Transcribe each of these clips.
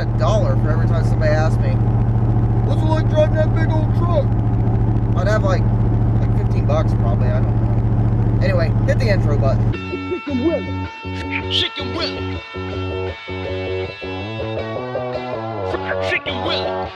$1 for every time somebody asks me, what's it like driving that big old truck? I'd have like 15 bucks probably, I don't know. Anyway, hit the intro button. Chicken Willie. Chicken Willie. Chicken Willie.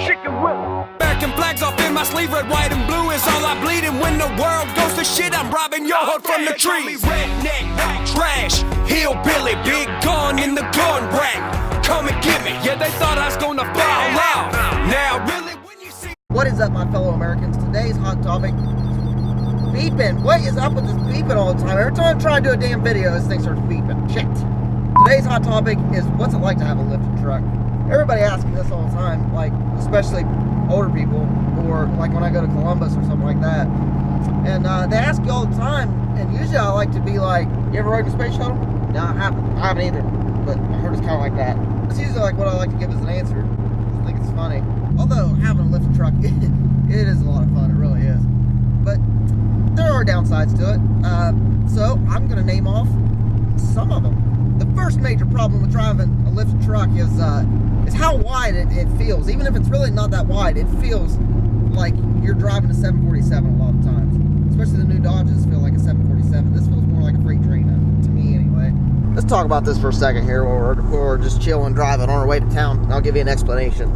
Chicken Willie. American flags off in my sleeve, red, white, and blue is all I bleed. And when the world goes to shit, I'm robbing your hood from the trees. Redneck, trash, hillbilly, big gun in the gun rack. Come and get me. Yeah, they thought I was gonna fall out. Now, really, when you see. What is up, my fellow Americans? Today's hot topic. Beeping. What is up with this beeping all the time? Every time I try to do a damn video, this thing starts beeping. Shit. Today's hot topic is what's it like to have a lifted truck? Everybody asks me this all the time, like, especially older people, or like when I go to Columbus or something like that. And they ask you all the time, and usually I like to be like, you ever rode in a space shuttle? No, I haven't. I haven't either, but I heard it's kind of like that. It's usually like what I like to give as an answer. I think it's funny. Although having a lifted truck, it is a lot of fun, it really is. But there are downsides to it, so I'm going to name off some of them. The first major problem with driving a lifted truck is how wide it feels. Even if it's really not that wide, it feels like you're driving a 747 a lot of times. Especially the new Dodges feel like a 747. This feels more like a freight train, to me anyway. Let's talk about this for a second here while we're just chilling, driving on our way to town, and I'll give you an explanation.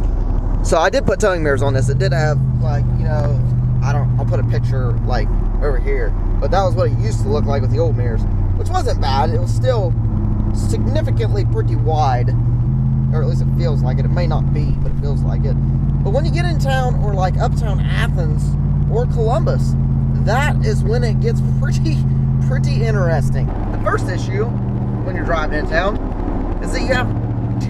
So I did put towing mirrors on this. It did have, like, you know, I'll put a picture, like, over here. But that was what it used to look like with the old mirrors, which wasn't bad. It was still significantly pretty wide, or at least it feels like it. It may not be, but it feels like it. But when you get in town, or like uptown Athens or Columbus, that is when it gets pretty interesting. The first issue when you're driving in town is that you have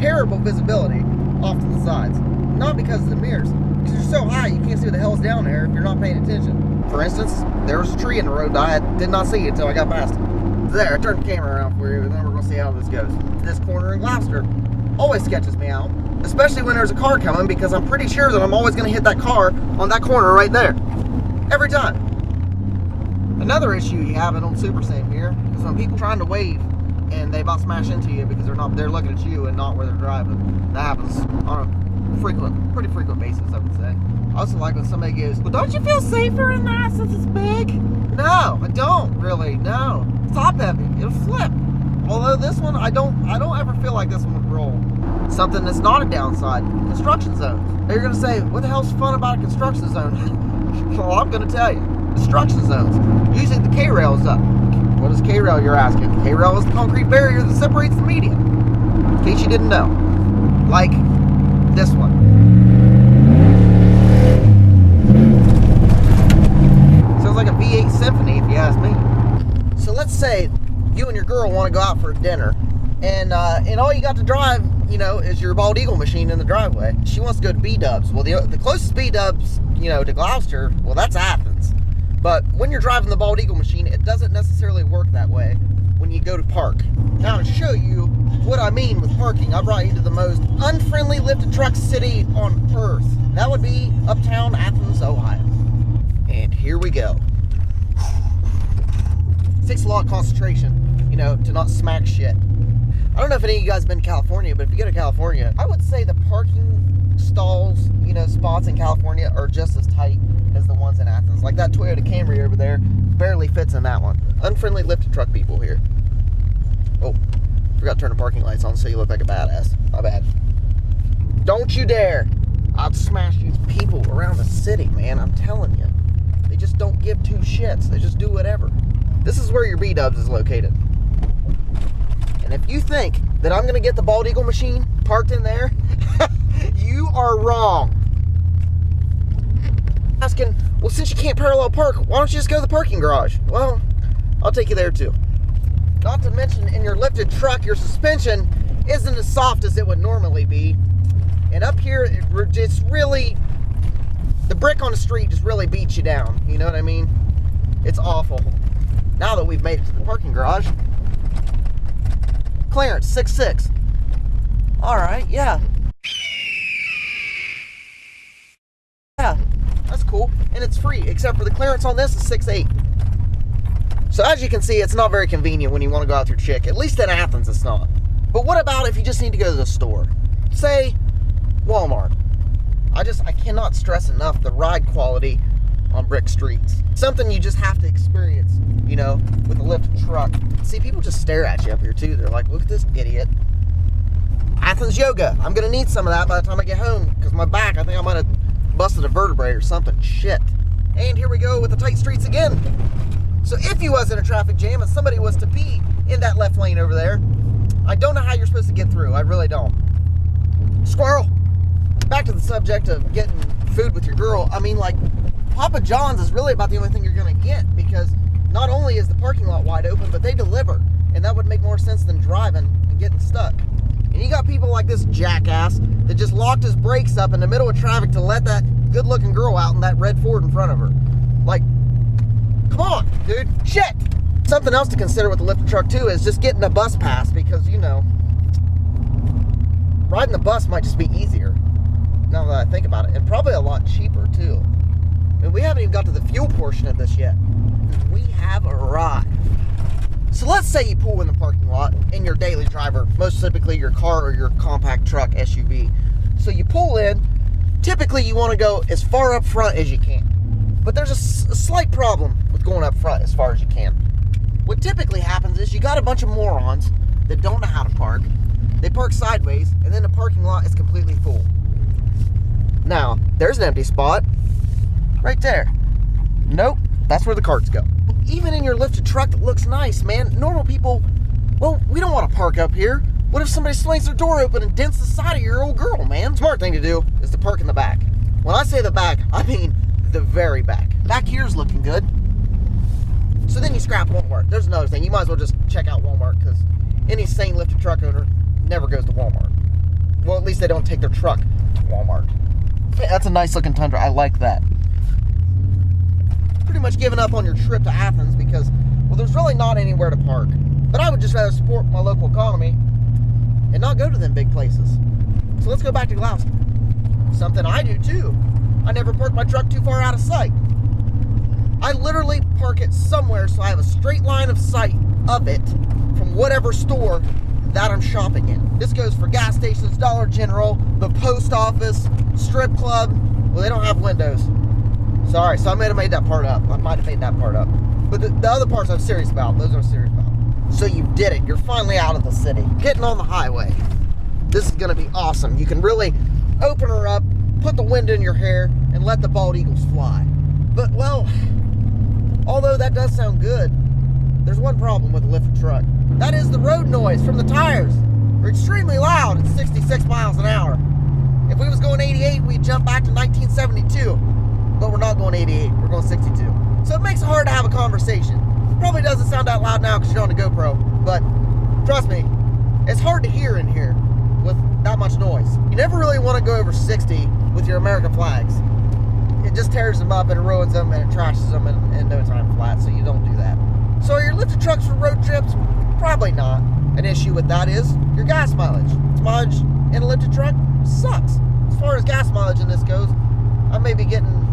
terrible visibility off to the sides. Not because of the mirrors, because you're so high you can't see what the hell's down there if you're not paying attention. For instance, there was a tree in the road that I did not see until I got past it. There, I turned the camera around for you, and then we're going to see how this goes. This corner in Gloucester always sketches me out, especially when there's a car coming, because I'm pretty sure that I'm always going to hit that car on that corner right there. Every time. Another issue you have in old Super Same here is when people trying to wave and they about smash into you because they're looking at you and not where they're driving. That happens on a pretty frequent basis, I would say. I also like when somebody goes, well, don't you feel safer in that since it's big? No, I don't really, no. It's top heavy, it'll flip. Although this one, I don't ever feel like this one would roll. Something that's not a downside, construction zones. Now you're gonna say, what the hell's fun about a construction zone? Well, I'm gonna tell you, construction zones. Usually the K-rail is up. What is K-rail, you're asking? K-rail is the concrete barrier that separates the median. In case you didn't know. Like this one. Sounds like a V8 Symphony if you ask me. So let's say you and your girl want to go out for dinner, and all you got to drive, you know, is your bald eagle machine in the driveway. She wants to go to B-dubs. Well, the closest B-dubs, you know, to Gloucester, well, that's Athens. But when you're driving the bald eagle machine, it doesn't necessarily work that way when you go to park. Now, to show you what I mean with parking, I brought you to the most unfriendly lifted truck city on earth. That would be uptown Athens, Ohio. And here we go. It takes a lot of concentration, you know, to not smack shit. I don't know if any of you guys have been to California, but if you go to California, I would say the parking stalls, you know, spots in California are just as tight as the ones in Athens. Like that Toyota Camry over there barely fits in that one. Unfriendly lifted truck people here. Oh, forgot to turn the parking lights on so you look like a badass. My bad. Don't you dare. I'll smash these people around the city, man. I'm telling you. They just don't give two shits. They just do whatever. This is where your B-dubs is located. And if you think that I'm going to get the bald eagle machine parked in there, you are wrong. Asking, well, since you can't parallel park, why don't you just go to the parking garage? Well, I'll take you there too. Not to mention, in your lifted truck, your suspension isn't as soft as it would normally be. And up here, it's really, the brick on the street just really beats you down. You know what I mean? It's awful. Now that we've made it to the parking garage, clearance 6'6". All right, yeah. Yeah, that's cool. And it's free, except for the clearance on this is 6'8". So as you can see, it's not very convenient when you want to go out with your chick. At least in Athens, it's not. But what about if you just need to go to the store? say Walmart. I cannot stress enough the ride quality on brick streets. Something you just have to experience, you know, with a lifted truck. See, people just stare at you up here too. They're like, look at this idiot. Athens yoga. I'm gonna need some of that by the time I get home, because my back, I think I might have busted a vertebrae or something. Shit. And here we go with the tight streets again. So if you was in a traffic jam and somebody was to be in that left lane over there, I don't know how you're supposed to get through. I really don't. Squirrel. Back to the subject of getting food with your girl. I mean, like, Papa John's is really about the only thing you're gonna get, because not only is the parking lot wide open, but they deliver. And that would make more sense than driving and getting stuck. And you got people like this jackass that just locked his brakes up in the middle of traffic to let that good-looking girl out in that red Ford in front of her. Like, come on, dude. Shit! Something else to consider with the lifted truck, too, is just getting a bus pass, because, you know, riding the bus might just be easier, now that I think about it, and probably a lot cheaper, too. I mean, we haven't even got to the fuel portion of this yet. We have arrived. So let's say you pull in the parking lot in your daily driver, most typically your car or your compact truck, SUV. So you pull in, typically you want to go as far up front as you can. But there's a slight problem with going up front as far as you can. What typically happens is you got a bunch of morons that don't know how to park. They park sideways, and then the parking lot is completely full. Now, there's an empty spot right there. Nope, that's where the carts go. Even in your lifted truck that looks nice, man, normal people, well, we don't want to park up here. What if somebody slings their door open and dents the side of your old girl, man? Smart thing to do is to park in the back. When I say the back, I mean the very back. Back here's looking good. So then you scrap Walmart. There's another thing. You might as well just check out Walmart, because any sane lifted truck owner never goes to Walmart. Well, at least they don't take their truck to Walmart. That's a nice looking Tundra. I like that. Pretty much giving up on your trip to Athens because, well, there's really not anywhere to park. But I would just rather support my local economy and not go to them big places. So let's go back to Gloucester. Something I do too. I never park my truck too far out of sight. I literally park it somewhere so I have a straight line of sight of it from whatever store that I'm shopping in. This goes for gas stations, Dollar General, the post office, strip club. Well, they don't have windows. Sorry, so I might have made that part up. But the other parts I'm serious about. Those I'm serious about. So you did it. You're finally out of the city. Getting on the highway. This is going to be awesome. You can really open her up, put the wind in your hair, and let the bald eagles fly. But, well, although that does sound good, there's one problem with a lifted truck. That is the road noise from the tires. They're extremely loud at 66 miles an hour. If we was going 88, we'd jump back to 1972. But we're not going 88, we're going 62. So it makes it hard to have a conversation. Probably doesn't sound that loud now because you're on a GoPro, but trust me, it's hard to hear in here with that much noise. You never really want to go over 60 with your American flags. It just tears them up and it ruins them and it trashes them in no time flat, so you don't do that. So are your lifted trucks for road trips? Probably not. An issue with that is your gas mileage. Mileage in a lifted truck sucks. As far as gas mileage in this goes, I may be getting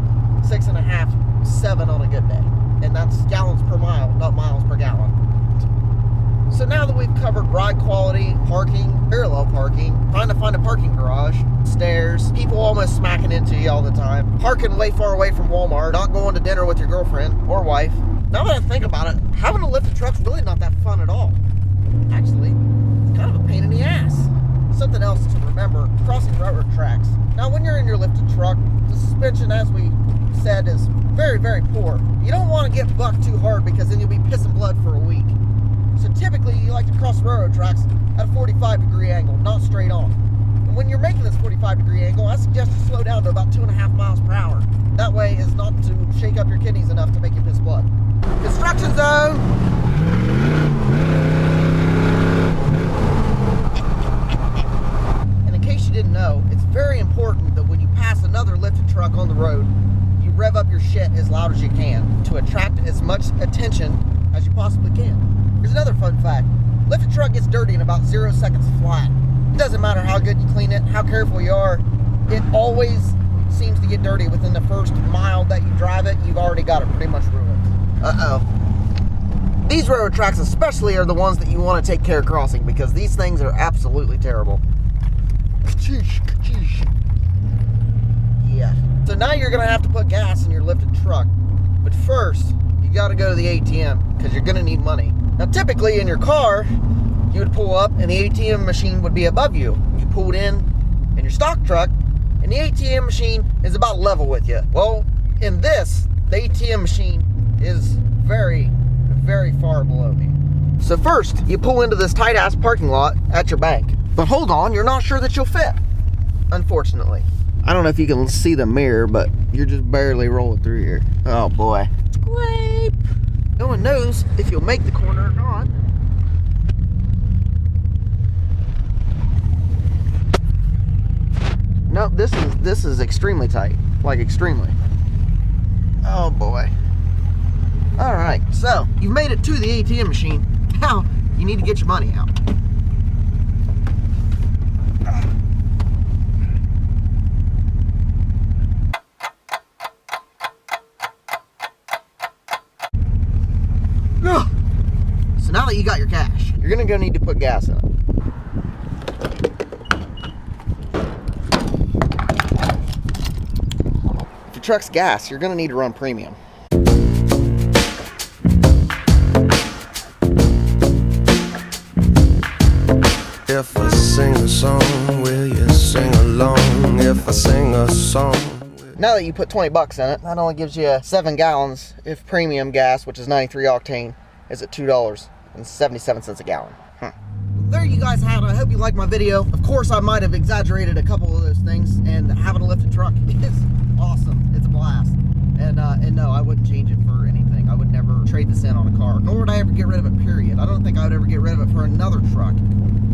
6.5, 7 on a good day. And that's gallons per mile, not miles per gallon. So now that we've covered ride quality, parking, parallel parking, trying to find a parking garage, stairs, people almost smacking into you all the time, parking way far away from Walmart, not going to dinner with your girlfriend or wife. Now that I think about it, having a lifted truck's really not that fun at all. Actually, it's kind of a pain in the ass. Something else to remember, crossing railroad tracks. Now when you're in your lifted truck, the suspension, as we said, is very, very poor. You don't want to get bucked too hard because then you'll be pissing blood for a week. So typically you like to cross railroad tracks at a 45-degree angle, not straight on. And when you're making this 45-degree angle, I suggest you slow down to about 2.5 miles per hour. That way is not to shake up your kidneys enough to make you piss blood. Construction zone! And in case you didn't know, it's very important that when you pass another lifted truck on the road, you rev up your shit as loud as you can to attract as much attention as you possibly can. Here's another fun fact. Lifted truck gets dirty in about 0 seconds flat. It doesn't matter how good you clean it, how careful you are, it always seems to get dirty within the first mile that you drive it. You've already got it pretty much ruined. These railroad tracks especially are the ones that you want to take care of crossing because these things are absolutely terrible. Yeah. So now you're gonna have to put gas in your lifted truck. But first, you gotta go to the ATM because you're gonna need money. Now typically in your car, you would pull up and the ATM machine would be above you. You pulled in your stock truck and the ATM machine is about level with you. Well, in this, the ATM machine is very, very far below me. So first, you pull into this tight-ass parking lot at your bank. But hold on, you're not sure that you'll fit, unfortunately. I don't know if you can see the mirror, but you're just barely rolling through here. Oh boy. Scrape! No one knows if you'll make the corner or not. No, this is extremely tight. Like extremely. Oh boy. Alright, so you've made it to the ATM machine. Now you need to get your money out. So now that you got your cash, you're gonna go need to put gas in it. If your truck's gas, you're gonna need to run premium. If I sing a song, will you sing along? If I sing a song. Now that you put 20 bucks in it, that only gives you 7 gallons if premium gas, which is 93 octane, is at $2.77 a gallon. There you guys have it. I hope you liked my video. Of course, I might have exaggerated a couple of those things, and having a lifted truck is awesome. It's a blast. And no, I wouldn't change it for anything. I would never trade this in on a car, nor would I ever get rid of it, period. I don't think I would ever get rid of it for another truck,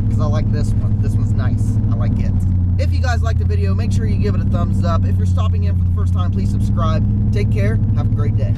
because I like this one. This one's nice. I like it. If you guys liked the video, make sure you give it a thumbs up. If you're stopping in for the first time, please subscribe. Take care. Have a great day.